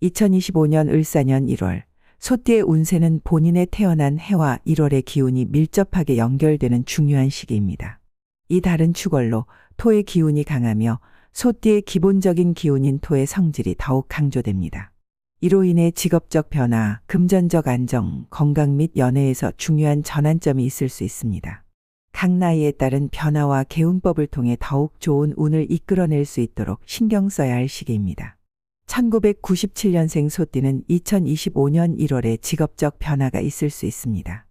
2025년 을사년 1월, 소띠의 운세는 본인의 태어난 해와 1월의 기운이 밀접하게 연결되는 중요한 시기입니다. 이 달은 축월로 토의 기운이 강하며 소띠의 기본적인 기운인 토의 성질이 더욱 강조됩니다. 이로 인해 직업적 변화, 금전적 안정, 건강 및 연애에서 중요한 전환점이 있을 수 있습니다. 각 나이에 따른 변화와 개운법을 통해 더욱 좋은 운을 이끌어낼 수 있도록 신경 써야 할 시기입니다. 1997년생 소띠는 2025년 1월에 직업적 변화가 있을 수 있습니다.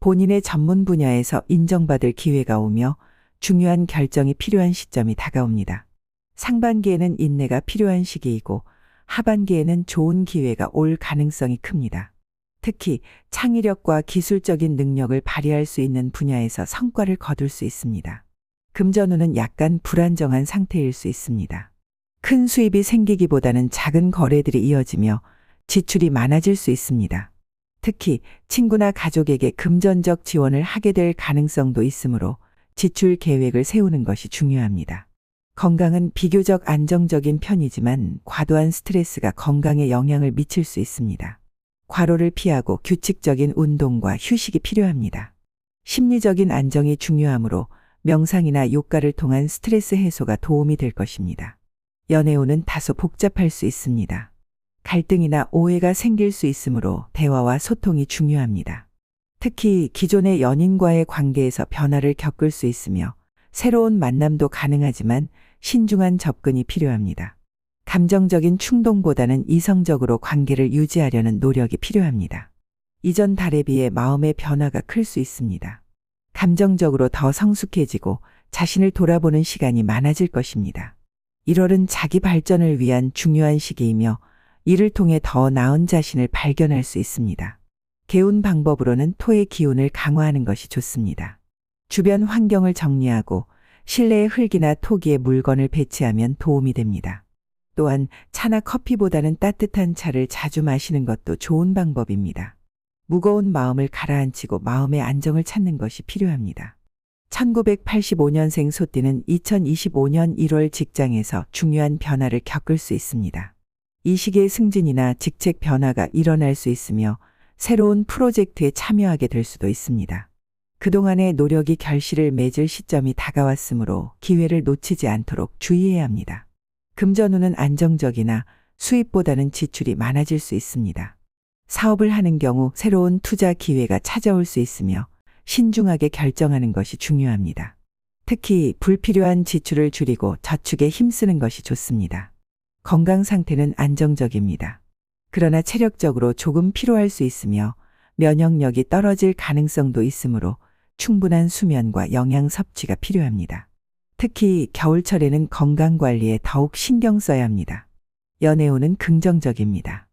본인의 전문 분야에서 인정받을 기회가 오며 중요한 결정이 필요한 시점이 다가옵니다. 상반기에는 인내가 필요한 시기이고 하반기에는 좋은 기회가 올 가능성이 큽니다. 특히 창의력과 기술적인 능력을 발휘할 수 있는 분야에서 성과를 거둘 수 있습니다. 금전운은 약간 불안정한 상태일 수 있습니다. 큰 수입이 생기기보다는 작은 거래들이 이어지며 지출이 많아질 수 있습니다. 특히 친구나 가족에게 금전적 지원을 하게 될 가능성도 있으므로 지출 계획을 세우는 것이 중요합니다. 건강은 비교적 안정적인 편이지만 과도한 스트레스가 건강에 영향을 미칠 수 있습니다. 과로를 피하고 규칙적인 운동과 휴식이 필요합니다. 심리적인 안정이 중요하므로 명상이나 요가를 통한 스트레스 해소가 도움이 될 것입니다. 연애운은 다소 복잡할 수 있습니다. 갈등이나 오해가 생길 수 있으므로 대화와 소통이 중요합니다. 특히 기존의 연인과의 관계에서 변화를 겪을 수 있으며 새로운 만남도 가능하지만 신중한 접근이 필요합니다. 감정적인 충동보다는 이성적으로 관계를 유지하려는 노력이 필요합니다. 이전 달에 비해 마음의 변화가 클 수 있습니다. 감정적으로 더 성숙해지고 자신을 돌아보는 시간이 많아질 것입니다. 1월은 자기 발전을 위한 중요한 시기이며 이를 통해 더 나은 자신을 발견할 수 있습니다. 개운 방법으로는 토의 기운을 강화하는 것이 좋습니다. 주변 환경을 정리하고 실내에 흙이나 토기에 물건을 배치하면 도움이 됩니다. 또한 차나 커피보다는 따뜻한 차를 자주 마시는 것도 좋은 방법입니다. 무거운 마음을 가라앉히고 마음의 안정을 찾는 것이 필요합니다. 1985년생 소띠는 2025년 1월 직장에서 중요한 변화를 겪을 수 있습니다. 이 시기에 승진이나 직책 변화가 일어날 수 있으며 새로운 프로젝트에 참여하게 될 수도 있습니다. 그동안의 노력이 결실을 맺을 시점이 다가왔으므로 기회를 놓치지 않도록 주의해야 합니다. 금전운은 안정적이나 수입보다는 지출이 많아질 수 있습니다. 사업을 하는 경우 새로운 투자 기회가 찾아올 수 있으며 신중하게 결정하는 것이 중요합니다. 특히 불필요한 지출을 줄이고 저축에 힘쓰는 것이 좋습니다. 건강 상태는 안정적입니다. 그러나 체력적으로 조금 피로할 수 있으며 면역력이 떨어질 가능성도 있으므로 충분한 수면과 영양 섭취가 필요합니다. 특히 겨울철에는 건강관리에 더욱 신경 써야 합니다. 연애운은 긍정적입니다.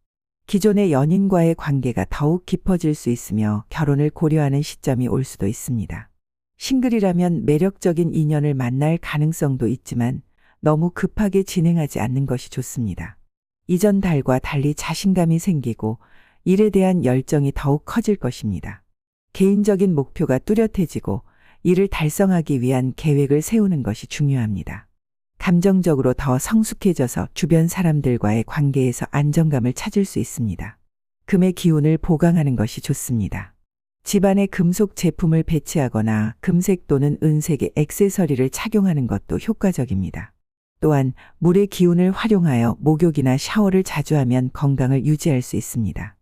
기존의 연인과의 관계가 더욱 깊어질 수 있으며 결혼을 고려하는 시점이 올 수도 있습니다. 싱글이라면 매력적인 인연을 만날 가능성도 있지만 너무 급하게 진행하지 않는 것이 좋습니다. 이전 달과 달리 자신감이 생기고 일에 대한 열정이 더욱 커질 것입니다. 개인적인 목표가 뚜렷해지고 이를 달성하기 위한 계획을 세우는 것이 중요합니다. 감정적으로 더 성숙해져서 주변 사람들과의 관계에서 안정감을 찾을 수 있습니다. 금의 기운을 보강하는 것이 좋습니다. 집안에 금속 제품을 배치하거나 금색 또는 은색의 액세서리를 착용하는 것도 효과적입니다. 또한 물의 기운을 활용하여 목욕이나 샤워를 자주 하면 건강을 유지할 수 있습니다.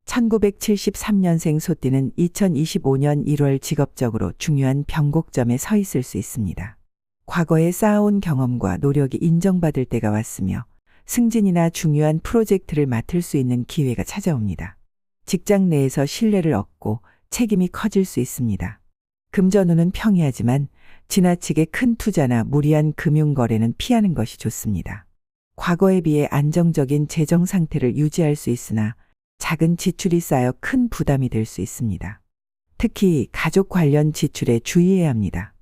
1973년생 소띠는 2025년 1월 직업적으로 중요한 변곡점에 서 있을 수 있습니다. 과거에 쌓아온 경험과 노력이 인정받을 때가 왔으며 승진이나 중요한 프로젝트를 맡을 수 있는 기회가 찾아옵니다. 직장 내에서 신뢰를 얻고 책임이 커질 수 있습니다. 금전운은 평이하지만 지나치게 큰 투자나 무리한 금융거래는 피하는 것이 좋습니다. 과거에 비해 안정적인 재정 상태를 유지할 수 있으나 작은 지출이 쌓여 큰 부담이 될 수 있습니다. 특히 가족 관련 지출에 주의해야 합니다.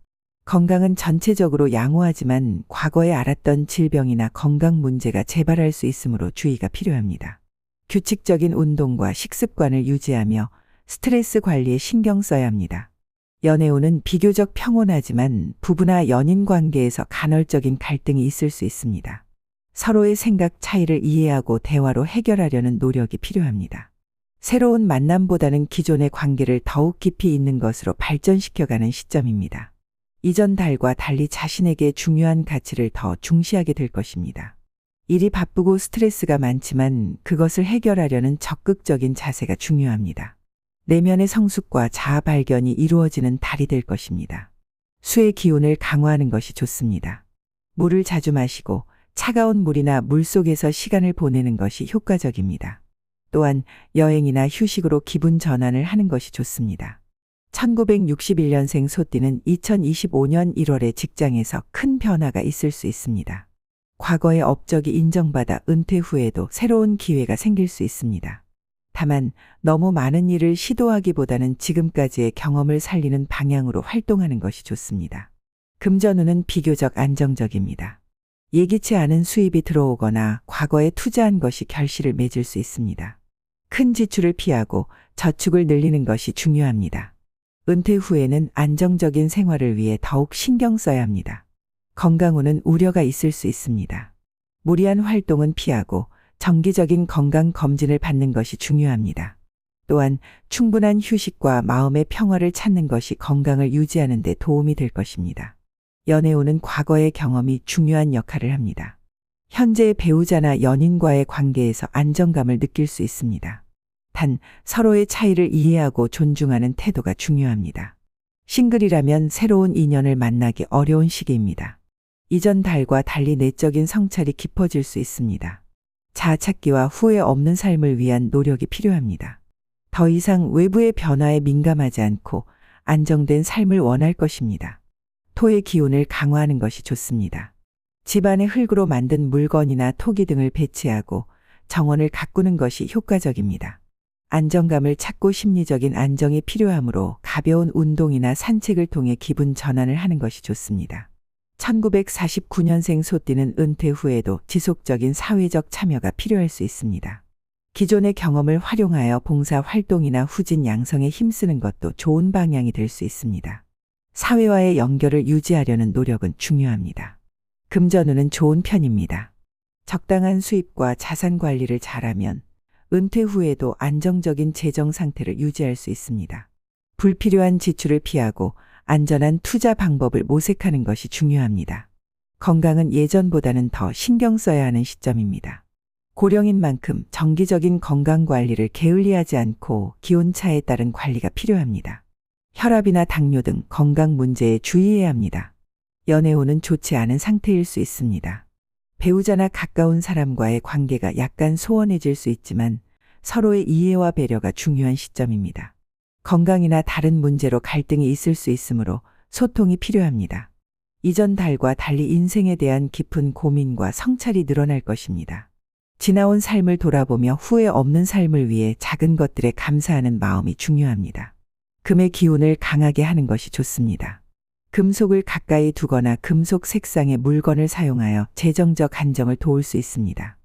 건강은 전체적으로 양호하지만 과거에 앓았던 질병이나 건강 문제가 재발할 수 있으므로 주의가 필요합니다. 규칙적인 운동과 식습관을 유지하며 스트레스 관리에 신경 써야 합니다. 연애운은 비교적 평온하지만 부부나 연인 관계에서 간헐적인 갈등이 있을 수 있습니다. 서로의 생각 차이를 이해하고 대화로 해결하려는 노력이 필요합니다. 새로운 만남보다는 기존의 관계를 더욱 깊이 있는 것으로 발전시켜가는 시점입니다. 이전 달과 달리 자신에게 중요한 가치를 더 중시하게 될 것입니다. 일이 바쁘고 스트레스가 많지만 그것을 해결하려는 적극적인 자세가 중요합니다. 내면의 성숙과 자아 발견이 이루어지는 달이 될 것입니다. 수의 기운을 강화하는 것이 좋습니다. 물을 자주 마시고 차가운 물이나 물 속에서 시간을 보내는 것이 효과적입니다. 또한 여행이나 휴식으로 기분 전환을 하는 것이 좋습니다. 1961년생 소띠는 2025년 1월에 직장에서 큰 변화가 있을 수 있습니다. 과거의 업적이 인정받아 은퇴 후에도 새로운 기회가 생길 수 있습니다. 다만 너무 많은 일을 시도하기보다는 지금까지의 경험을 살리는 방향으로 활동하는 것이 좋습니다. 금전운은 비교적 안정적입니다. 예기치 않은 수입이 들어오거나 과거에 투자한 것이 결실을 맺을 수 있습니다. 큰 지출을 피하고 저축을 늘리는 것이 중요합니다. 은퇴 후에는 안정적인 생활을 위해 더욱 신경 써야 합니다. 건강운은 우려가 있을 수 있습니다. 무리한 활동은 피하고 정기적인 건강 검진을 받는 것이 중요합니다. 또한 충분한 휴식과 마음의 평화를 찾는 것이 건강을 유지하는 데 도움이 될 것입니다. 연애운은 과거의 경험이 중요한 역할을 합니다. 현재의 배우자나 연인과의 관계에서 안정감을 느낄 수 있습니다. 단 서로의 차이를 이해하고 존중하는 태도가 중요합니다. 싱글이라면 새로운 인연을 만나기 어려운 시기입니다. 이전 달과 달리 내적인 성찰이 깊어질 수 있습니다. 자아 찾기와 후회 없는 삶을 위한 노력이 필요합니다. 더 이상 외부의 변화에 민감하지 않고 안정된 삶을 원할 것입니다. 토의 기운을 강화하는 것이 좋습니다. 집안의 흙으로 만든 물건이나 토기 등을 배치하고 정원을 가꾸는 것이 효과적입니다. 안정감을 찾고 심리적인 안정이 필요하므로 가벼운 운동이나 산책을 통해 기분 전환을 하는 것이 좋습니다. 1949년생 소띠는 은퇴 후에도 지속적인 사회적 참여가 필요할 수 있습니다. 기존의 경험을 활용하여 봉사 활동이나 후진 양성에 힘쓰는 것도 좋은 방향이 될 수 있습니다. 사회와의 연결을 유지하려는 노력은 중요합니다. 금전운은 좋은 편입니다. 적당한 수입과 자산 관리를 잘하면 은퇴 후에도 안정적인 재정 상태를 유지할 수 있습니다. 불필요한 지출을 피하고 안전한 투자 방법을 모색하는 것이 중요합니다. 건강은 예전보다는 더 신경 써야 하는 시점입니다. 고령인 만큼 정기적인 건강 관리를 게을리하지 않고 기온차에 따른 관리가 필요합니다. 혈압이나 당뇨 등 건강 문제에 주의해야 합니다. 연애운은 좋지 않은 상태일 수 있습니다. 배우자나 가까운 사람과의 관계가 약간 소원해질 수 있지만 서로의 이해와 배려가 중요한 시점입니다. 건강이나 다른 문제로 갈등이 있을 수 있으므로 소통이 필요합니다. 이전 달과 달리 인생에 대한 깊은 고민과 성찰이 늘어날 것입니다. 지나온 삶을 돌아보며 후회 없는 삶을 위해 작은 것들에 감사하는 마음이 중요합니다. 금의 기운을 강하게 하는 것이 좋습니다. 금속을 가까이 두거나 금속 색상의 물건을 사용하여 재정적 안정을 도울 수 있습니다.